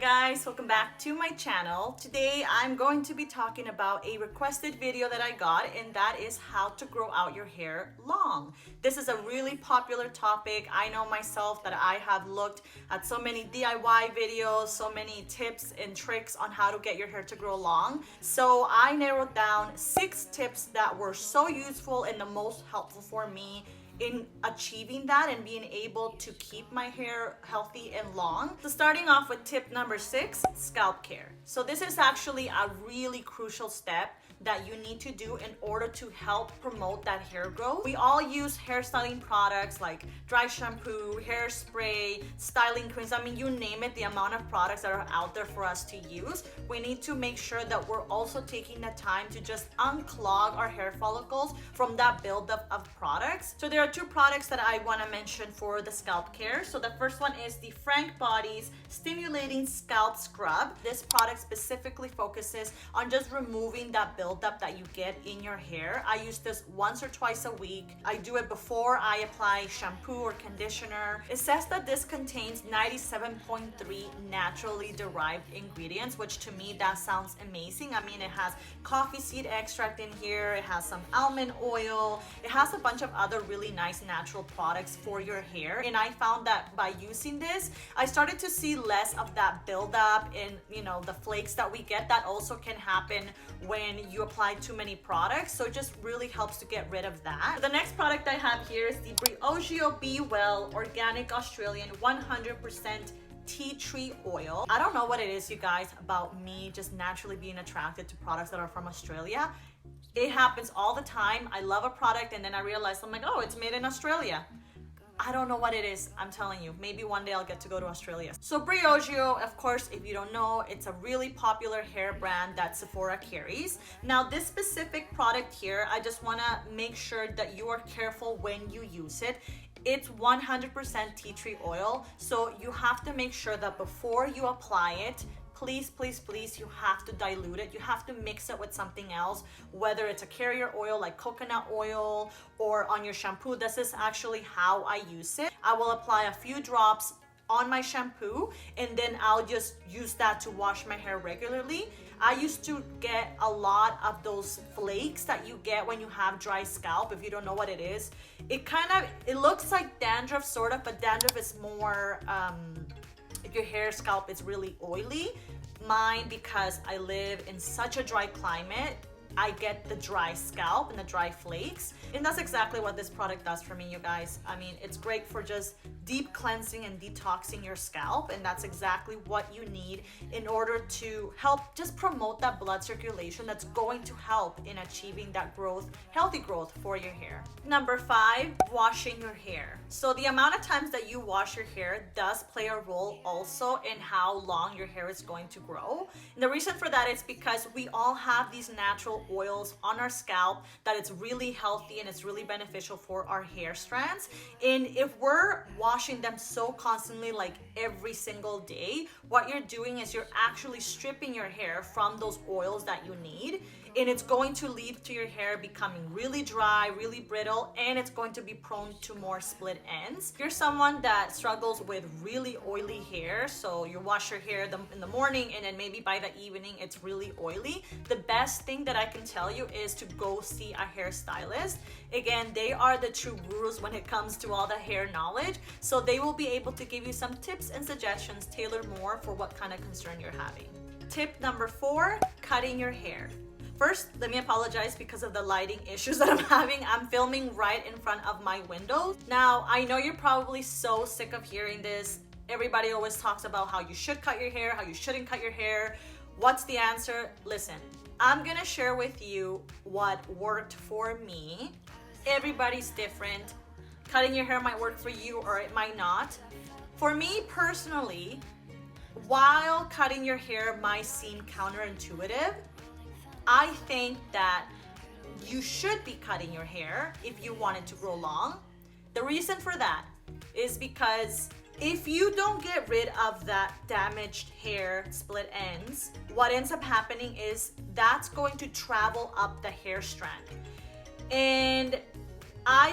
guys, welcome back to my channel. Today I'm going to be talking about a requested video that I got, and that is how to grow out your hair long. This is a really popular topic. I know myself that I have looked at so many DIY videos, so many tips and tricks on how to get your hair to grow long. So I narrowed down 6 tips that were so useful and the most helpful for me in achieving that and being able to keep my hair healthy and long. So starting off with tip number 6, scalp care. So this is actually a really crucial step that you need to do in order to help promote that hair growth. We all use hair styling products like dry shampoo, hairspray, styling creams. I mean, you name it, the amount of products that are out there for us to use. We need to make sure that we're also taking the time to just unclog our hair follicles from that buildup of products. So there are 2 products that I want to mention for the scalp care. So the first one is the Frank Body's Stimulating Scalp Scrub. This product specifically focuses on just removing that buildup that you get in your hair. I use this once or twice a week. I do it before I apply shampoo or conditioner. It says that this contains 97.3 naturally derived ingredients, which to me that sounds amazing. I mean, it has coffee seed extract in here, it has some almond oil, it has a bunch of other really nice natural products for your hair. And I found that by using this, I started to see less of that buildup and, you know, the flakes that we get. That also can happen when you apply too many products, so it just really helps to get rid of that. The next product I have here is the Briogeo Be Well Organic Australian 100% tea tree oil. I don't know what it is, you guys, about me just naturally being attracted to products that are from Australia. It happens all the time. I love a product and then I realize, I'm like, oh, it's made in Australia. I don't know what it is, I'm telling you. Maybe one day I'll get to go to Australia. So Briogeo, of course, if you don't know, it's a really popular hair brand that Sephora carries. Now, this specific product here, I just wanna make sure that you are careful when you use it. It's 100% tea tree oil, so you have to make sure that before you apply it, please, you have to dilute it. You have to mix it with something else, whether it's a carrier oil like coconut oil or on your shampoo. This is actually how I use it. I will apply a few drops on my shampoo and then I'll just use that to wash my hair regularly. I used to get a lot of those flakes that you get when you have dry scalp. If you don't know what it is, it looks like dandruff sort of, but dandruff is more if your hair scalp is really oily. Mine, because I live in such a dry climate, I get the dry scalp and the dry flakes, and that's exactly what this product does for me, you guys. I mean, it's great for just deep cleansing and detoxing your scalp, and that's exactly what you need in order to help just promote that blood circulation that's going to help in achieving that growth, healthy growth for your hair. Number 5, washing your hair. So the amount of times that you wash your hair does play a role also in how long your hair is going to grow. And the reason for that is because we all have these natural oils on our scalp that it's really healthy and it's really beneficial for our hair strands. And if we're washing them so constantly, like every single day, what you're doing is you're actually stripping your hair from those oils that you need, and it's going to lead to your hair becoming really dry, really brittle, and it's going to be prone to more split ends. If you're someone that struggles with really oily hair, so you wash your hair in the morning and then maybe by the evening it's really oily, the best thing that I can tell you is to go see a hairstylist. Again, they are the true gurus when it comes to all the hair knowledge, so they will be able to give you some tips and suggestions tailored more for what kind of concern you're having. Tip number 4, cutting your hair. First, let me apologize because of the lighting issues that I'm having. I'm filming right in front of my window. Now, I know you're probably so sick of hearing this. Everybody always talks about how you should cut your hair, how you shouldn't cut your hair. What's the answer? Listen, I'm gonna share with you what worked for me. Everybody's different. Cutting your hair might work for you or it might not. For me personally, while cutting your hair might seem counterintuitive, I think that you should be cutting your hair if you want it to grow long. The reason for that is because if you don't get rid of that damaged hair, split ends, what ends up happening is that's going to travel up the hair strand. And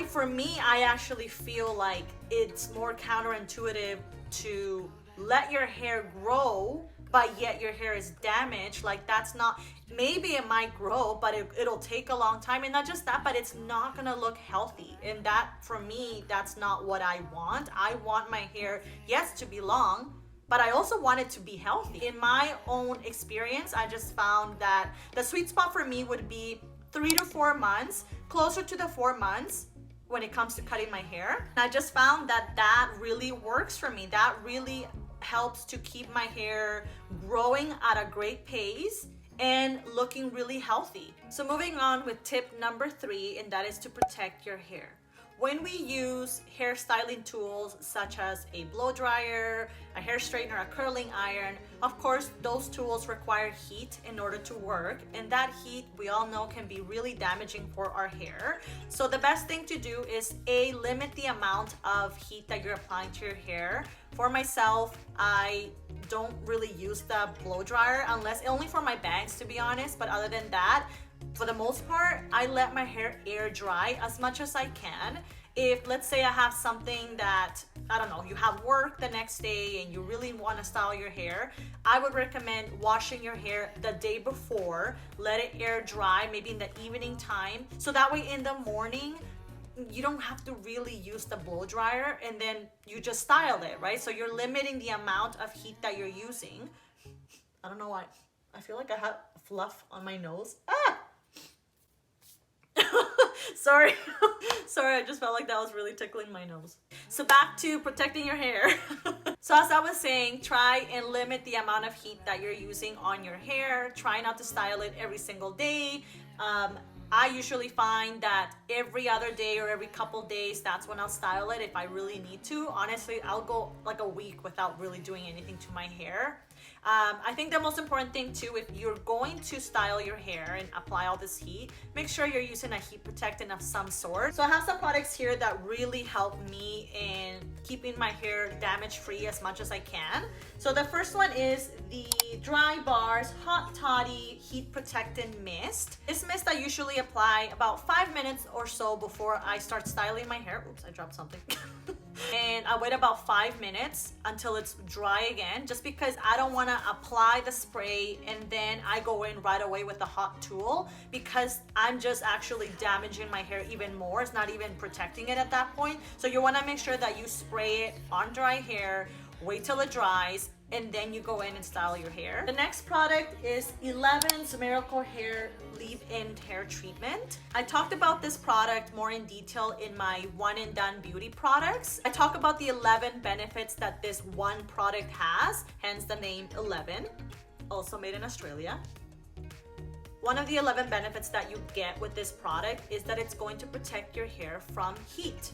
for me, I actually feel like it's more counterintuitive to let your hair grow but yet your hair is damaged, like that's not, maybe it might grow, but it'll take a long time. And not just that, but it's not gonna look healthy. And that, for me, that's not what I want. I want my hair, yes, to be long, but I also want it to be healthy. In my own experience, I just found that the sweet spot for me would be 3 to 4 months, closer to the 4 months when it comes to cutting my hair. And I just found that that really works for me. That really helps to keep my hair growing at a great pace and looking really healthy. So moving on with tip number 3, and that is to protect your hair. When we use hair styling tools such as a blow dryer, a hair straightener, a curling iron, of course, those tools require heat in order to work. And that heat, we all know, can be really damaging for our hair. So the best thing to do is limit the amount of heat that you're applying to your hair. For myself, I don't really use the blow dryer unless only for my bangs, to be honest. But other than that, for the most part, I let my hair air dry as much as I can. If, let's say, I have something that, I don't know, you have work the next day and you really want to style your hair, I would recommend washing your hair the day before. Let it air dry, maybe in the evening time. So that way in the morning, you don't have to really use the blow dryer, and then you just style it, right? So you're limiting the amount of heat that you're using. I don't know why. I feel like I have fluff on my nose. Ah! Sorry. Sorry, I just felt like that was really tickling my nose. So back to protecting your hair. So as I was saying, try and limit the amount of heat that you're using on your hair. Try not to style it every single day. I usually find that every other day or every couple days, that's when I'll style it if I really need to. Honestly, I'll go like a week without really doing anything to my hair. I think the most important thing too, if you're going to style your hair and apply all this heat, make sure you're using a heat protectant of some sort. So I have some products here that really help me in keeping my hair damage free as much as I can. So the first one is the Dry Bars Hot Toddy Heat Protectant Mist. This mist I usually apply about 5 minutes or so before I start styling my hair. Oops, I dropped something. And I wait about 5 minutes until it's dry again, just because I don't want to apply the spray and then I go in right away with the hot tool, because I'm just actually damaging my hair even more. It's not even protecting it at that point. So you want to make sure that you spray it on dry hair, wait till it dries, and then you go in and style your hair. The next product is 11's Miracle Hair Leave-In Hair Treatment. I talked about this product more in detail in my One and Done Beauty products. I talk about the 11 benefits that this one product has, hence the name 11, also made in Australia. One of the 11 benefits that you get with this product is that it's going to protect your hair from heat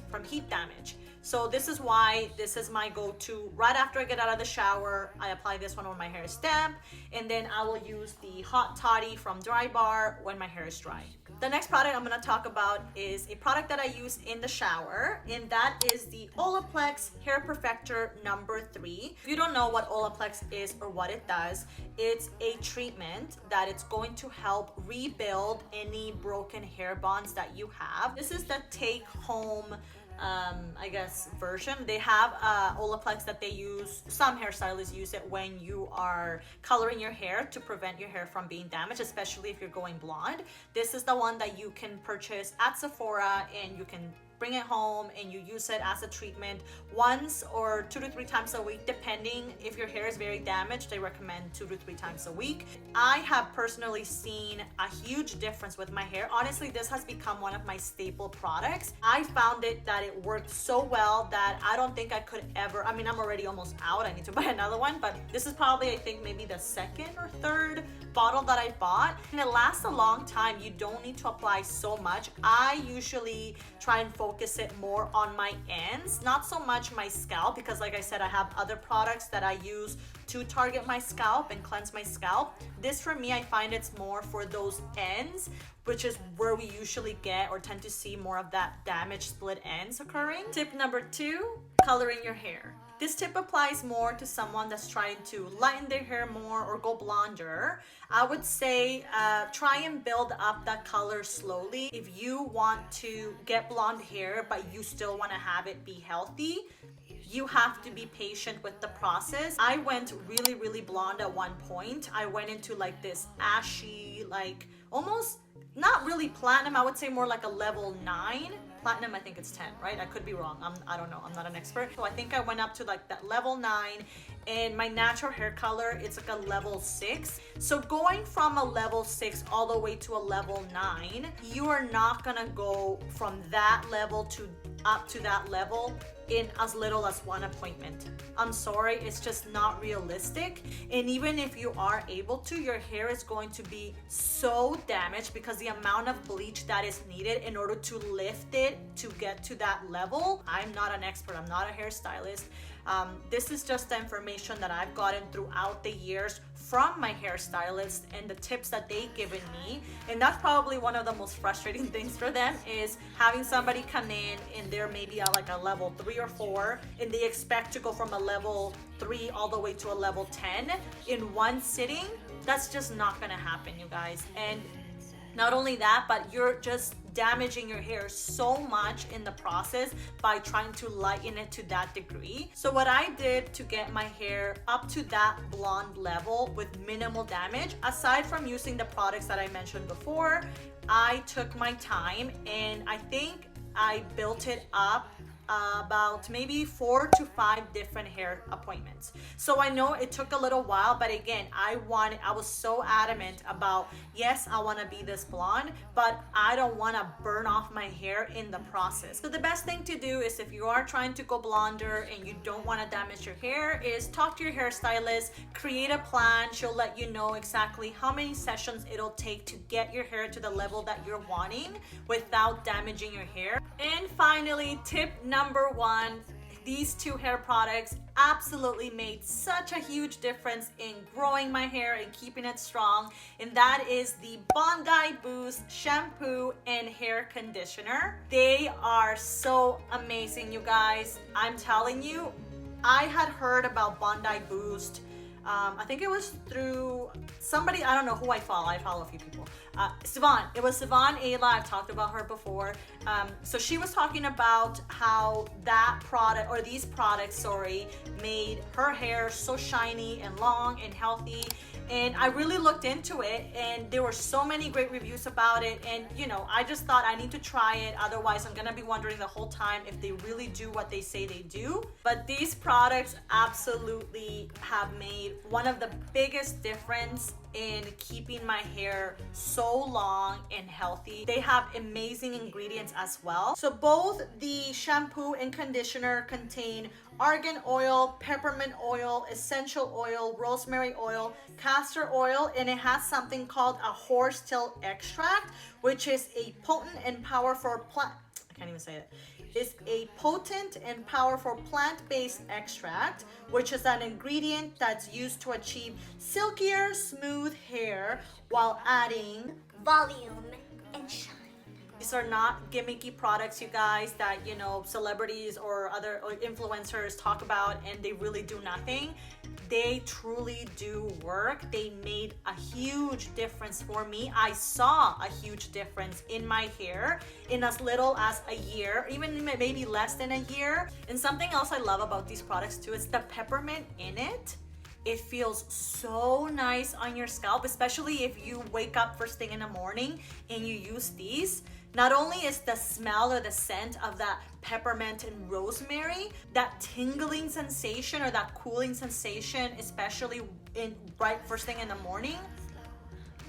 damage. So this is why this is my go-to. Right after I get out of the shower, I apply this one when my hair is damp, and then I will use the Hot Toddy from Dry Bar when my hair is dry. The next product I'm going to talk about is a product that I use in the shower, and that is the Olaplex Hair Perfector number 3. If you don't know what Olaplex is or what it does, it's a treatment that it's going to help rebuild any broken hair bonds that you have. This is the take-home I guess version. They have Olaplex that they use, some hairstylists use it when you are coloring your hair to prevent your hair from being damaged, especially if you're going blonde. This is the one that you can purchase at Sephora, and you can bring it home and you use it as a treatment once or 2 to 3 times a week, depending. If your hair is very damaged, they recommend 2 to 3 times a week. I have personally seen a huge difference with my hair. Honestly, this has become one of my staple products. I found it that it worked so well that I don't think I could ever, I mean, I'm already almost out, I need to buy another one, but this is probably, I think, maybe the 2nd or 3rd bottle that I bought, and it lasts a long time. You don't need to apply so much. I usually try and focus it more on my ends, not so much my scalp, because like I said, I have other products that I use to target my scalp and cleanse my scalp. This, for me, I find it's more for those ends, which is where we usually get or tend to see more of that damaged split ends occurring. Tip number 2, coloring your hair. This tip applies more to someone that's trying to lighten their hair more or go blonder. I would say try and build up that color slowly. If you want to get blonde hair, but you still want to have it be healthy, you have to be patient with the process. I went really blonde at one point. I went into like this ashy, like almost not really platinum, I would say more like a level 9. Platinum, I think it's 10, right? I could be wrong. I don't know. I'm not an expert. So I think I went up to like that level 9, and my natural hair color, it's like a level 6. So going from a level 6 all the way to a level 9, you are not gonna go from that level to up to that level in as little as one appointment. I'm sorry, it's just not realistic. And even if you are able to, your hair is going to be so damaged because the amount of bleach that is needed in order to lift it to get to that level. I'm not an expert, I'm not a hairstylist. This is just the information that I've gotten throughout the years from my hairstylist and the tips that they've given me. And that's probably one of the most frustrating things for them, is having somebody come in and they're maybe at like a level 3 or 4, and they expect to go from a level 3 all the way to a level 10 in one sitting. That's just not gonna happen, you guys. And not only that, but you're just damaging your hair so much in the process by trying to lighten it to that degree. So what I did to get my hair up to that blonde level with minimal damage, aside from using the products that I mentioned before, I took my time, and I think I built it up about maybe 4 to 5 different hair appointments. So I know it took a little while, but again, I was so adamant about, yes, I want to be this blonde, but I don't want to burn off my hair in the process. So the best thing to do is, if you are trying to go blonder and you don't want to damage your hair, is talk to your hairstylist, create a plan. She'll let you know exactly how many sessions it'll take to get your hair to the level that you're wanting without damaging your hair. And finally, tip number 1, these 2 hair products absolutely made such a huge difference in growing my hair and keeping it strong, and that is the Bondi Boost shampoo and hair conditioner. They are so amazing, you guys. I'm telling you, I had heard about Bondi Boost. I think it was through somebody, I don't know who I follow a few people. Sivan, it was Sivan Ayla, I've talked about her before. So she was talking about how that product, or these products, sorry, made her hair so shiny and long and healthy. And I really looked into it, and there were so many great reviews about it. And you know, I just thought I need to try it. Otherwise, I'm gonna be wondering the whole time if they really do what they say they do. But these products absolutely have made one of the biggest difference in keeping my hair so long and healthy. They have amazing ingredients as well. So both the shampoo and conditioner contain argan oil, peppermint oil, essential oil, rosemary oil, castor oil, and it has something called a horsetail extract, which is a potent and powerful plant. I can't even say it. It's a potent and powerful plant-based extract, which is an ingredient that's used to achieve silkier, smooth hair while adding volume and shine. These are not gimmicky products, you guys, that, you know, celebrities or other influencers talk about and they really do nothing. They truly do work. They made a huge difference for me. I saw a huge difference in my hair in as little as a year, even maybe less than a year. And something else I love about these products too is the peppermint in it. It feels so nice on your scalp, especially if you wake up first thing in the morning and you use these. Not only is the smell or the scent of that peppermint and rosemary, that tingling sensation or that cooling sensation, especially right first thing in the morning,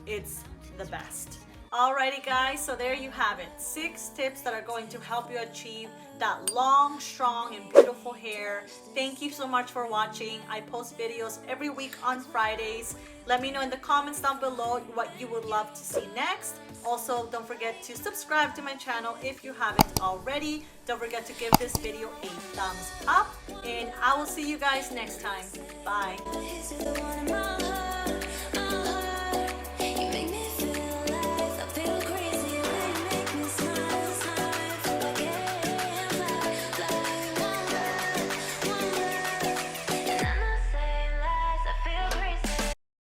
it's the best. Alrighty guys, so there you have it. 6 tips that are going to help you achieve that long, strong, and beautiful hair. Thank you so much for watching. I post videos every week on Fridays. Let me know in the comments down below what you would love to see next. Also, don't forget to subscribe to my channel if you haven't already. Don't forget to give this video a thumbs up, and I will see you guys next time. Bye.